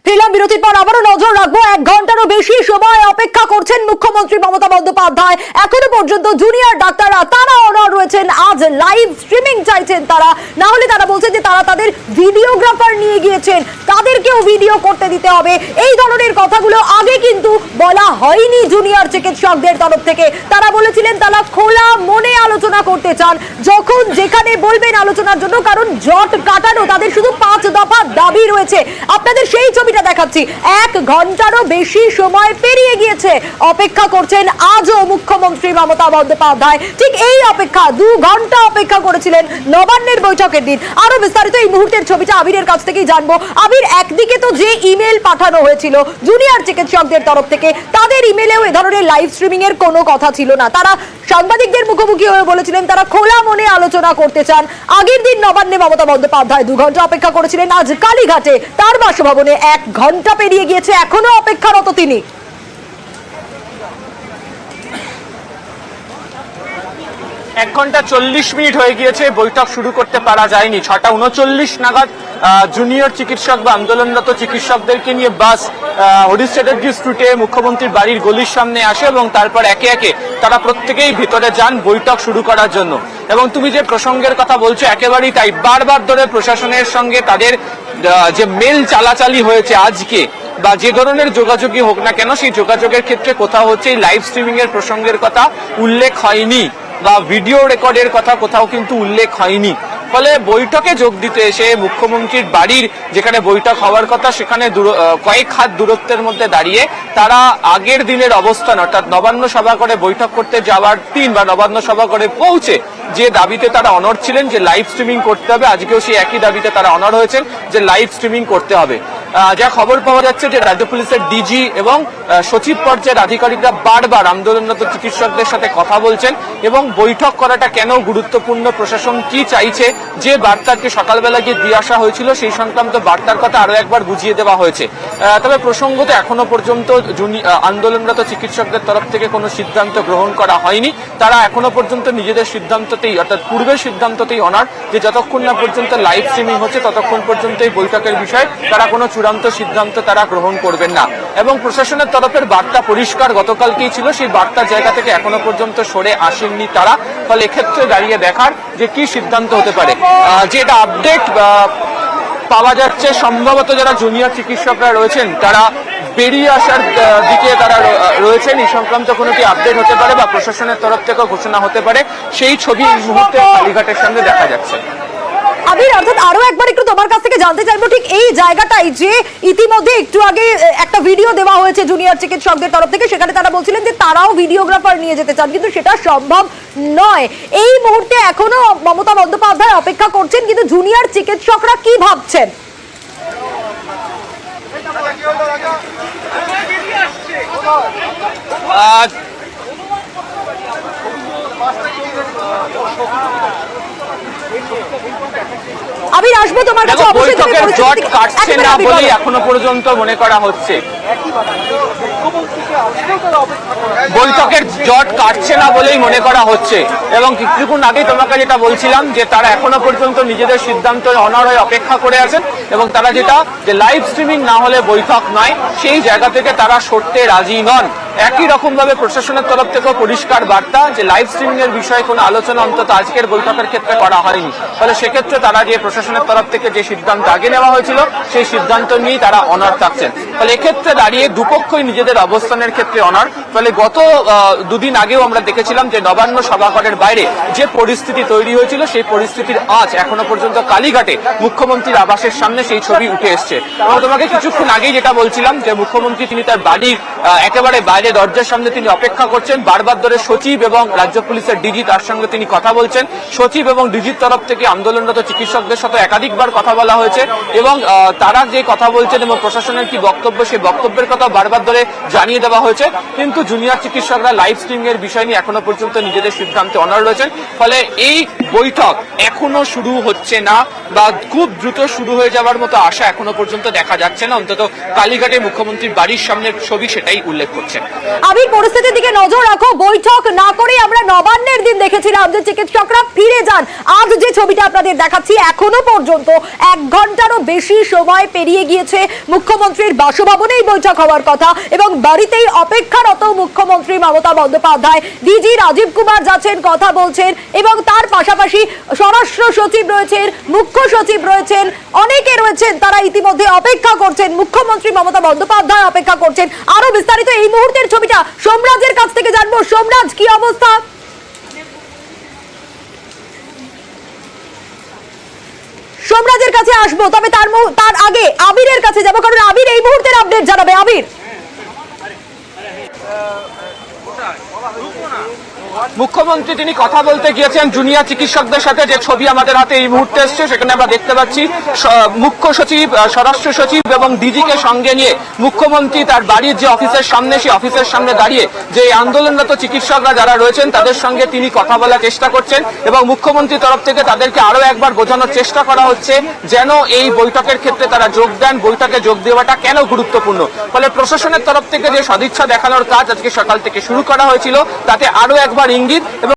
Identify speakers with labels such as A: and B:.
A: ফিরলাম বিরতির পর আবারও নজর রাখবো। 1 ঘন্টারও বেশি সময় অপেক্ষা করছেন মুখ্যমন্ত্রী মমতা বন্দ্যোপাধ্যায়। এখনো পর্যন্ত জুনিয়র ডাক্তাররা তারা অনড় রয়েছেন। আজ লাইভ স্ট্রিমিং চাইছেন তারা, না হলে তারা বলছেন যে তারা তাদের ভিডিওগ্রাফার নিয়ে গিয়েছেন, তাদেরকেও ভিডিও করতে দিতে হবে। এই ধরনের কথাগুলো আগে কিন্তু বলা হয়নি জুনিয়র চিকিৎসকদের তরফ থেকে। তারা বলেছিলেন তারা খোলা মনে আলোচনা করতে চান, যখন যেখানে বলবেন আলোচনার জন্য, কারণ জট কাটানো তাদের শুধু 5 দফা দাবি রয়েছে। আপনাদের সেই ছবিটা দেখাচ্ছি। 1 ঘন্টারও বেশি সময় পেরিয়ে গিয়েছে, অপেক্ষা করছেন আজও মুখ্যমন্ত্রী মমতা বন্দ্যোপাধ্যায়। ঠিক এই অপেক্ষা 2 ঘন্টা অপেক্ষা করেছিলেন নবান্নের বৈঠকের দিন। আরো বিস্তারিত এই মুহূর্তের ছবিটা আবিরের কাছ থেকেই জানবো। আবির, একদিকে তো যে ইমেল পাঠানো হয়েছিল জুনিয়র চিকিৎসকদের তরফ থেকে, তাদের ইমেলেও এ ধরনের লাইভ স্ট্রিমিং এর কোনো কথা ছিল না। তারা সাংবাদিকদের মুখোমুখি হয়ে বলেছিলেন তারা খোলা মনে আলোচনা করতে চান। আগের দিন নবান্নে মমতা বন্দ্যোপাধ্যায় 2 ঘন্টা অপেক্ষা করেছিলেন। আজ কালীঘাটে তার বাসভবনে 1 ঘন্টা পেরিয়ে গিয়েছে, এখনো অপেক্ষারত তিনি।
B: 1 ঘন্টা 40 মিনিট হয়ে গিয়েছে, বৈঠক শুরু করতে পারা যায়নি। 6:39 নাগাদ জুনিয়র চিকিৎসক বা আন্দোলনরত চিকিৎসকদেরকে নিয়ে বাস হরিশ চ্যাটার্জি স্ট্রিটে মুখ্যমন্ত্রীর বাড়ির গলির সামনে আসে এবং তারপর একে একে তারা প্রত্যেকেই ভিতরে যান বৈঠক শুরু করার জন্য। এবং তুমি যে প্রসঙ্গের কথা বলছো একেবারেই তাই। বারবার ধরে প্রশাসনের সঙ্গে তাদের যে মেল চালাচালি হয়েছে আজকে, বা যে ধরনের যোগাযোগই হোক না কেন, সেই যোগাযোগের ক্ষেত্রে কোথাও হচ্ছে এই লাইভ স্ট্রিমিং এর প্রসঙ্গের কথা উল্লেখ হয়নি, বা ভিডিও রেকর্ডের কথা কোথাও কিন্তু উল্লেখ হয়নি। ফলে বৈঠকে যোগ দিতে এসে মুখ্যমন্ত্রীর বাড়ির যেখানে বৈঠক হওয়ার কথা সেখানে কয়েক হাত দূরত্বের মধ্যে দাঁড়িয়ে তারা আগের দিনের অবস্থান, অর্থাৎ নবান্ন সভাঘরে বৈঠক করতে যাওয়ার দিন বা নবান্ন সভাঘরে পৌঁছে যে দাবিতে তারা অনড় ছিলেন যে লাইভ স্ট্রিমিং করতে হবে, আজকেও সেই একই দাবিতে তারা অনড় হয়েছেন যে লাইভ স্ট্রিমিং করতে হবে। যা খবর পাওয়া যাচ্ছে যে রাজ্য পুলিশের ডিজি এবং সচিব পর্যায়ের আধিকারিকরা বারবার আন্দোলনরত চিকিৎসকদের সাথে কথা বলছেন এবং বৈঠক করাটা কেন গুরুত্বপূর্ণ, প্রশাসন কি চাইছে, যে বার্তাকে সকালবেলা গিয়ে দিয়ে আসা হয়েছিল সেই সংক্রান্ত বার্তার কথা আরো একবার বুঝিয়ে দেওয়া হয়েছে। তবে প্রসঙ্গত এখনো পর্যন্ত আন্দোলনরত চিকিৎসকদের তরফ থেকে কোনো সিদ্ধান্ত গ্রহণ করা হয়নি। তারা এখনো পর্যন্ত নিজেদের সিদ্ধান্ততেই, অর্থাৎ পূর্বের সিদ্ধান্ততেই অনার, যে যতক্ষণ না পর্যন্ত লাইভ স্ট্রিমিং হচ্ছে ততক্ষণ পর্যন্ত এই বৈঠকের বিষয়ে তারা কোনো চূড়ান্ত সিদ্ধান্ত তারা গ্রহণ করবেন না। এবং প্রশাসনের তরফের বার্তা পরিষ্কার গতকালকেই ছিল, সেই বার্তার জায়গা থেকে এখনো পর্যন্ত সরে আসেননি তারা। ফলে এক্ষেত্রে দাঁড়িয়ে দেখার যে কি সিদ্ধান্ত হতে পারে। যেটা আপডেট পাওয়া যাচ্ছে, সম্ভবত যারা জুনিয়র চিকিৎসকরা রয়েছেন তারা বেরিয়ে আসার দিকে তারা রয়েছেন। এই সংক্রান্ত কোনো কি আপডেট হতে পারে বা প্রশাসনের তরফ থেকেও ঘোষণা হতে পারে, সেই ছবি এই মুহূর্তে কালীঘাটের সামনে দেখা যাচ্ছে।
A: আবির, অর্থাৎ আরো একবার একটু তোমার কাছ থেকে জানতে চাইবো ঠিক এই জায়গাটাই, যে ইতিমধ্যে একটু আগে একটা ভিডিও দেওয়া হয়েছে জুনিয়র চিকিৎসকদের তরফ থেকে, সেখানে তারা বলছিলেন যে তারাও ভিডিওগ্রাফার নিয়ে যেতে চান, কিন্তু সেটা সম্ভব নয়। এই মুহূর্তে এখনো মমতা বন্দ্যোপাধ্যায় অপেক্ষা করছেন, কিন্তু জুনিয়র চিকিৎসকরা কি ভাবছেন? আবির, আসবো তোমার কাছে।
B: বৈঠকের জট কাটছে না বলেই এখনো পর্যন্ত মনে করা হচ্ছে, বৈঠকের জট কাটছে না বলেই মনে করা হচ্ছে। এবং কিছুক্ষণ আগে তোমাকে যেটা বলছিলাম যে তারা এখনো পর্যন্ত নিজেদের সিদ্ধান্ত অনড় হয়ে অপেক্ষা করে আছেন এবং তারা যেটা যে লাইভ স্ট্রিমিং না হলে বৈঠক নয়, সেই জায়গা থেকে তারা সরতে রাজি নন। একই রকম ভাবে প্রশাসনের তরফ থেকেও পরিষ্কার বার্তা যে লাইভ স্ট্রিমিং এর বিষয়ে কোনো আলোচনা অন্তত আজকের বৈঠকের ক্ষেত্রে করা হয়নি। ফলে সেক্ষেত্রে তারা যে প্রশাসনের তরফ থেকে যে সিদ্ধান্ত আগে নেওয়া হয়েছিল সেই সিদ্ধান্ত নিয়েই তারা অনড় থাকছেন। ফলে এক্ষেত্রে দাঁড়িয়ে দুপক্ষই নিজেদের অবস্থানের ক্ষেত্রে অনড়। ফলে গত 2 দিন আগেও আমরা দেখেছিলাম যে নবান্ন সভাঘরের বাইরে যে পরিস্থিতি তৈরি হয়েছিল, সেই পরিস্থিতির আজ এখনো পর্যন্ত কালীঘাটে মুখ্যমন্ত্রীর আবাসের সামনে সেই ছবি উঠে এসছে। এবং তোমাকে কিছুক্ষণ আগেই যেটা বলছিলাম যে মুখ্যমন্ত্রী তিনি তার বাড়ির একেবারে বাইরে দরজার সামনে তিনি অপেক্ষা করছেন। বারবার ধরে সচিব এবং রাজ্য পুলিশের ডিজি তার সঙ্গে তিনি কথা বলছেন। সচিব এবং ডিজির তরফ থেকে আন্দোলনরত চিকিৎসকদের সাথে একাধিকবার কথা বলা হয়েছে এবং তারা যে কথা বলছেন এবং প্রশাসনের কি বক্তব্য, সেই বক্তব্যের কথা বারবার ধরে জানিয়ে দেওয়া হয়েছে। কিন্তু জুনিয়র চিকিৎসকরা লাইভ স্ট্রিমিং এর বিষয় নিয়ে এখনো পর্যন্ত নিজেদের সিদ্ধান্তে অনড় রয়েছেন। ফলে এই বৈঠক এখনো শুরু হচ্ছে না, বা খুব দ্রুত শুরু হয়ে যাওয়ার মতো আশা এখনো পর্যন্ত দেখা যাচ্ছে না। অন্তত কালীঘাটে মুখ্যমন্ত্রীর বাড়ির সামনের ছবি সেটাই উল্লেখ করছে।
A: আবির, পরিস্থিতির দিকে নজর রাখো। বৈঠক না করে আমরা নবান্নের দিন দেখেছিলাম যে চিকিৎসকরা ফিরে যান। আজ যে ছবিটা আপনাদের দেখাচ্ছি, এখনো পর্যন্ত 1 ঘন্টারও বেশি সময় পেরিয়ে গিয়েছে। মুখ্যমন্ত্রীর বাসভবনেই বৈঠক হওয়ার কথা এবং বাড়িতেই অপেক্ষারত মুখ্যমন্ত্রী মমতা বন্দ্যোপাধ্যায়। ডিজি রাজীব কুমার যাচ্ছেন, কথা বলছেন এবং তার পাশাপাশি স্বরাষ্ট্র সচিব রয়েছেন, মুখ্য সচিব রয়েছেন, অনেকে রয়েছেন, তারা ইতিমধ্যে অপেক্ষা করছেন। মুখ্যমন্ত্রী মমতা বন্দ্যোপাধ্যায় অপেক্ষা করছেন। আরো বিস্তারিত এই মুহূর্তের ছবিটা সোমরাজের কাছ থেকে জানবো। সোমরাজ, কি অবস্থা? সোমরাজের কাছে আসবো, তবে তার আগে আবিরের কাছে যাবো, কারণ আবির এই মুহূর্তের আপডেট জানাবে। আবির,
B: মুখ্যমন্ত্রী তিনি কথা বলতে গিয়েছেন জুনিয়র চিকিৎসকদের সাথে। যে ছবি আমাদের হাতে এই মুহূর্তে এসছে, সেখানে আমরা দেখতে পাচ্ছি মুখ্য সচিব, স্বরাষ্ট্র সচিব এবং ডিজিকে সঙ্গে নিয়ে মুখ্যমন্ত্রী তার বাড়ির যে অফিসের সামনে, সেই অফিসের সামনে দাঁড়িয়ে যে আন্দোলনরত চিকিৎসকরা যারা রয়েছেন তাদের সঙ্গে তিনি কথা বলার চেষ্টা করছেন এবং মুখ্যমন্ত্রীর তরফ থেকে তাদেরকে আরো একবার বোঝানোর চেষ্টা করা হচ্ছে যেন এই বৈঠকের ক্ষেত্রে তারা যোগ দেন, বৈঠকে যোগ দেওয়াটা কেন গুরুত্বপূর্ণ। ফলে প্রশাসনের তরফ থেকে যে সদিচ্ছা দেখানোর কাজ আজকে সকাল থেকে শুরু করা হয়েছিল, তাতে আরো একবার ইঙ্গিত এবং